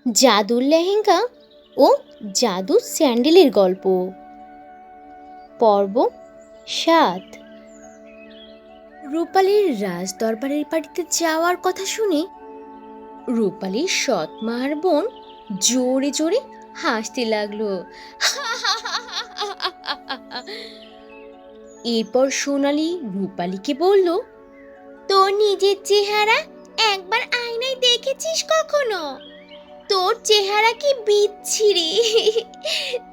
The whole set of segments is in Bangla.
জাদুর লেহেঙ্গা ও জাদুর স্যান্ডেলের গল্প। পর্ব ৭। রূপালীর রাজ দরবারের বাড়িতে যাওয়ার কথা শুনে রূপালীর সৎ মা আর বোন জোরে জোরে হাসতে লাগলো। এরপর সোনালি রূপালীকে বলল, তোর নিজের চেহারা একবার আয়নায় দেখেছিস কখনো? তোর চেহারা কি বিচ্ছিরি!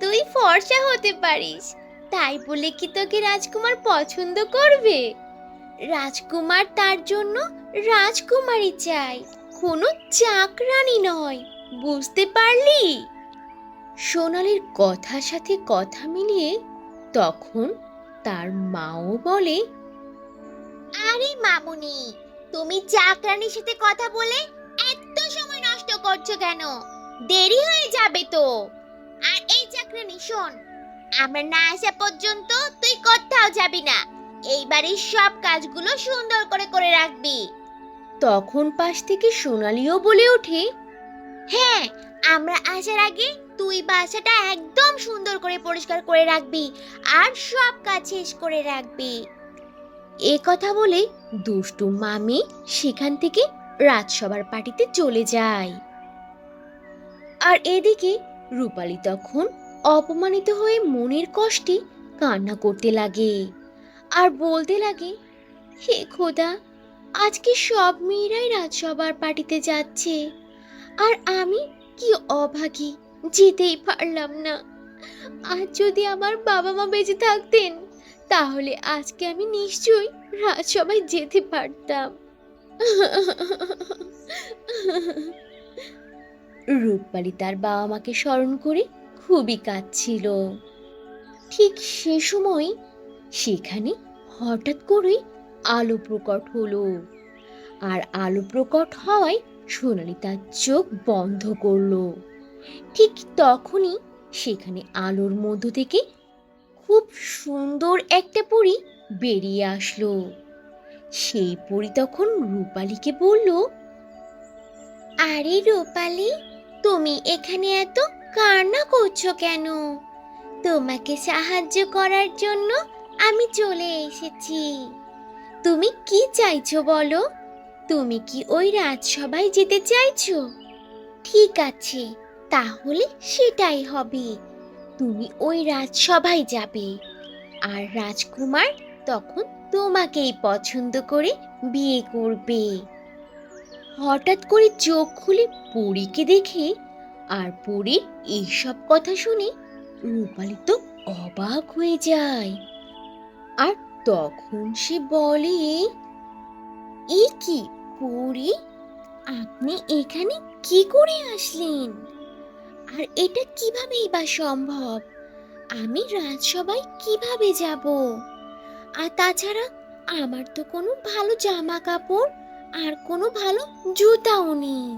তুই ফর্সা হতে পারিস, তাই বলে কি তোকে রাজকুমার পছন্দ করবে? রাজকুমার তার জন্য রাজকুমারী চাই, কোনো চাকরানি নয়, বুঝতে পারলি? সোনালির কথার সাথে কথা মিলিয়ে তখন তার মাও বলে, আরে মামুনি, তুমি চাকরানির সাথে কথা বলে এত সময় নষ্ট করছো কেন? দেরি হয়ে যাবে তো। আর এই চাকরানি শোন, আমরা না আসা পর্যন্ত তুই কোথাও যাবি না। এই বাড়ির সব কাজগুলো সুন্দর করে করে রাখবি। তখন পাশ থেকে সোনালিও বলে ওঠে, হ্যাঁ, আমরা আসার আগে তুই বাসাটা একদম সুন্দর করে পরিষ্কার করে রাখবি আর সব কাজ শেষ করে রাখবি। এ কথা বলে দুষ্টু মামি সেখান থেকে রাজসভার পার্টিতে চলে যায়। আর এদিকে রূপালী তখন অপমানিত হয়ে মনের কষ্টে কান্না করতে লাগে আর বলতে লাগে, হে খোদা, আজকে সব মেয়েরাই রাজসভার পার্টিতে যাচ্ছে আর আমি কি অভাগী, যেতেই পারলাম না। আজ যদি আমার বাবা মা বেঁচে থাকতেন তাহলে আজকে আমি নিশ্চয়ই রাজসভায় যেতে পারতাম। রূপবালী তার বাবা মাকে স্মরণ করে খুবই কাঁদছিল। ঠিক সে সময় সেখানে হঠাৎ করে আলো প্রকট হলো। আর আলো প্রকট হওয়ায় সোনালি তার চোখ বন্ধ করলো। ঠিক তখনই সেখানে আলোর মধ্য থেকে খুব সুন্দর একটা পরী বেরিয়ে আসলো। সেই পরী তখন রূপালীকে বলল, আরে রূপালী, তুমি এখানে এত কান্না করছো কেন? তোমাকে সাহায্য করার জন্য আমি চলে এসেছি। তুমি কি চাইছো বলো? তুমি কি ওই রাজসভায় যেতে চাইছো? ঠিক আছে, তাহলে সেটাই হবে। তুমি ওই রাজসভায় যাবে আর রাজকুমার তখন তোমাকেই পছন্দ করে বিয়ে করবে। হঠাৎ করে চোখ খুলে পরীকে দেখে আর পরীর এইসব কথা শুনে রূপালী তো অবাক হয়ে যায়। আর তখন সে বলে, এ কি পরী, আপনি এখানে কি করে আসলেন? আর এটা কিভাবেই বা সম্ভব? আমি রাজসভায় কিভাবে যাব? আর তাছাড়া আমার তো কোনো ভালো জামা কাপড় আর কোনো ভালো জুতাও নেই।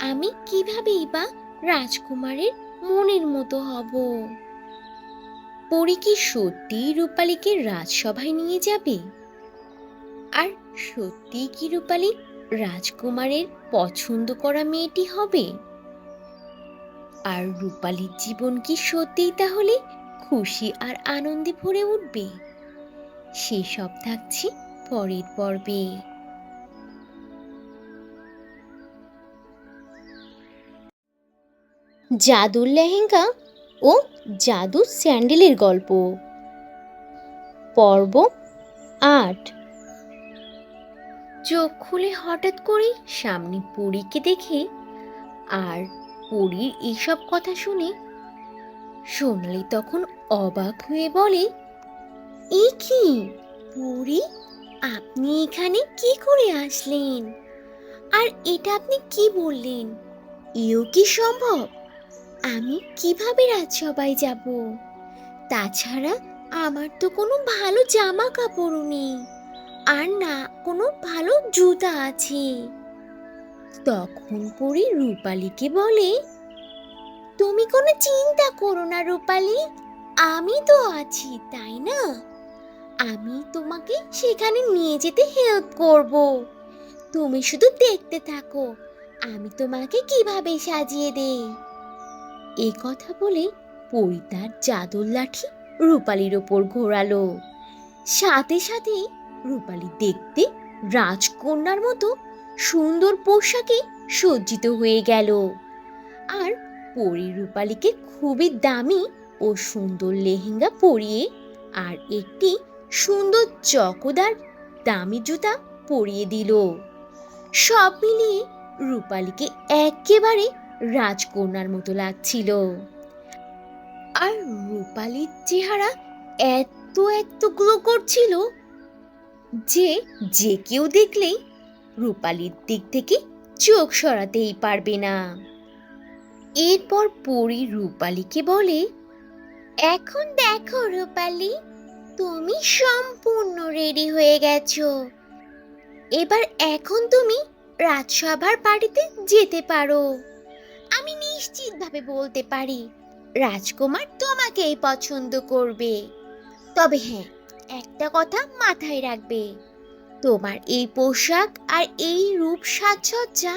আমি কিভাবেই বা রাজকুমারের মনের মতো হব? পরী কি সত্যিই রূপালীকে রাজসভায় নিয়ে যাবে? আর সত্যিই কি রূপালী রাজকুমারের পছন্দ করা মেয়েটি হবে? আর রূপালীর জীবন কি সত্যিই তাহলে খুশি আর আনন্দে ভরে উঠবে? সেসব থাকছে পরের পর্বে। জাদুর লেহেঙ্গা ও জাদুর স্যান্ডেলের গল্প। পর্ব ৮। চোখ খুলে হঠাৎ করে সামনে পরীকে দেখে আর পরীর এইসব কথা শুনে সোনালি তখন অবাক হয়ে বলে, এ কি পরী, আপনি এখানে কি করে আসলেন? আর এটা আপনি কি বললেন? এও কি সম্ভব? আমি কিভাবে রাজসভায় যাব? তাছাড়া আমার তো কোনো ভালো জামা কাপড়ও নেই আর না কোনো ভালো জুতা আছে। তখন পরী রূপালীকে বলে, তুমি কোনো চিন্তা করো না রূপালী, আমি তো আছি, তাই না? আমি তোমাকে সেখানে নিয়ে যেতে হেল্প করব। তুমি শুধু দেখতে থাকো আমি তোমাকে কিভাবে সাজিয়ে দেই। এ কথা বলে পরী তার জাদুর লাঠি রূপালীর ওপর ঘোরালো। সাথে সাথেই রূপালী দেখতে রাজকন্যার মতো সুন্দর পোশাকে সজ্জিত হয়ে গেল। আর পরী রূপালীকে খুবই দামি ও সুন্দর লেহেঙ্গা পরিয়ে আর একটি সুন্দর চকোদার দামি জুতা পরিয়ে দিল। সব মিলিয়ে রূপালীকে একেবারে রাজকন্যার মতো লাগছিল। আর রূপালীর চেহারা এত এত গ্লো করছিল যে যে কেউ দেখলেই রূপালীর দিক থেকে চোখ সরাতেই পারবে না। এরপর পরী রূপালীকে বলে, এখন দেখো রূপালী, তুমি সম্পূর্ণ রেডি হয়ে গেছো। এবার এখন তুমি রাজসভার বাড়িতে যেতে পারো। আমি নিশ্চিতভাবে বলতে পারি রাজকুমার তোমাকেই পছন্দ করবে। তবে হ্যাঁ, একটা কথা মাথায় রাখবে, তোমার এই পোশাক আর এই রূপ সাজসজ্জা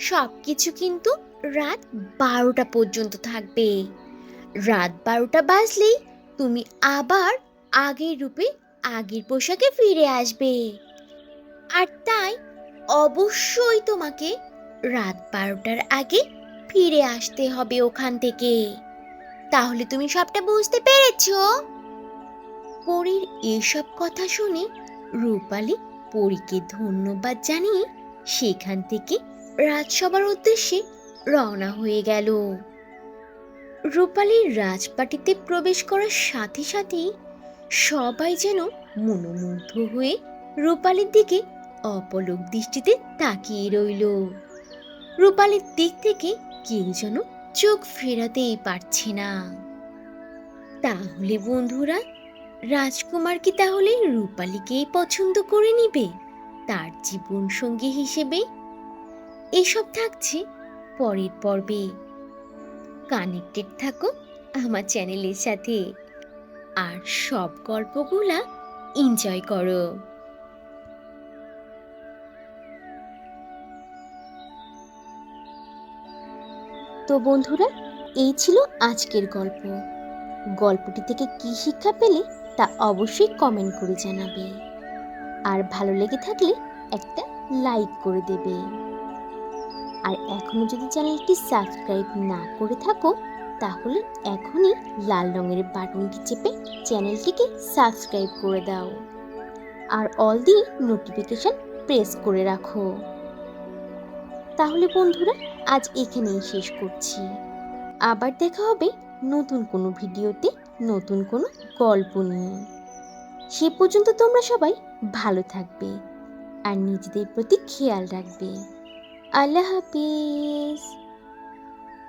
সবকিছু কিন্তু রাত 12টা পর্যন্ত থাকবে। রাত 12টা বাজলেই তুমি আবার আগের রূপে আগের পোশাকে ফিরে আসবে। আর তাই অবশ্যই তোমাকে রাত 12টার আগে ফিরে আসতে হবে ওখান থেকে। তাহলে তুমি সবটা বুঝতে পেরেছো? পরীর এসব কথা শুনে রূপালী পরীকে ধন্যবাদ জানিয়ে সেখান থেকে রাজসভার উদ্দেশ্যে রওনা হয়ে গেল। রূপালীর রাজবাটিতে প্রবেশ করার সাথে সাথেই সবাই যেন মনোমুগ্ধ হয়ে রূপালীর দিকে অপলক দৃষ্টিতে তাকিয়ে রইল। রূপালীর দিক থেকে কেউ যেন চোখ ফেরাতেই পারছে না। তাহলে বন্ধুরা, রাজকুমার কি তাহলে রূপালীকেই পছন্দ করে নিবে তার জীবন সঙ্গী হিসেবে? এসব থাকছে পরের পর্বে। কানেক্টেড থাকো আমার চ্যানেলের সাথে আর সব গল্পগুলা এনজয় করো। তো বন্ধুরা, এই ছিল আজকের গল্প। গল্পটি থেকে কি শিক্ষা পেলে তা অবশ্যই কমেন্ট করে জানাবে। আর ভালো লেগে থাকলে একটা লাইক করে দেবে। আর এখনো যদি চ্যানেলটি সাবস্ক্রাইব না করে থাকো তাহলে এখনই লাল রঙের বাটনটি চেপে চ্যানেলটিকে সাবস্ক্রাইব করে দাও আর অল দিয়ে নোটিফিকেশন প্রেস করে রাখো। তাহলে বন্ধুরা, আজ এখানেই শেষ করছি। আবার দেখা হবে নতুন কোনো ভিডিওতে নতুন কোনো গল্প নিয়ে। সে পর্যন্ত তোমরা সবাই ভালো থাকবে আর নিজেদের প্রতি খেয়াল রাখবে। আল্লাহ হাফিজ।